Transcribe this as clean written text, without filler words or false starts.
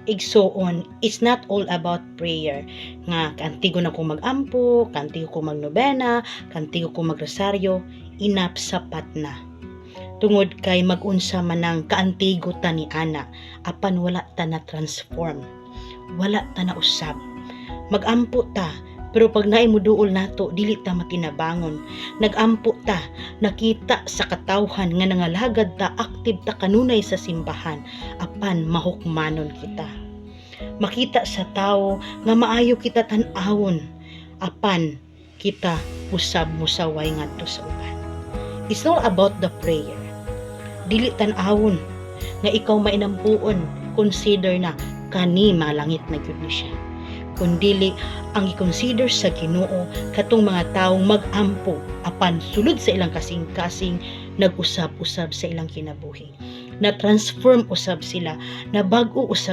igsoon, it's not all about prayer. Nga, kantigo na ko mag-ampo, kantigo ko mag-nobena, kantigo ko mag-rosaryo, enough, sapat na. Tungod kay mag-unsa man ang kaantigo ta ni ana, apan wala ta na transform, wala ta na usab. Mag-ampo ta, pero pag naay mo duol nato, dili ta matinabangon. Nag-ampo ta, nakita sa katawhan nga nangalagad ta, active ta kanunay sa simbahan, apan mahukmanon kita. Makita sa tao nga maayo kita tan-awon, apan kita usab musaway ngadto sa uban. It's all about the prayer. Dili tan-awon nga ikaw mainampuon, consider na kani malangit na gyud ni siya. Kundili ang i-consider sa Ginoo katong mga taong mag-ampo apan sulod sa ilang kasing-kasing nag-usab-usab sa ilang kinabuhi. Na transform usab sila, na bag-o usab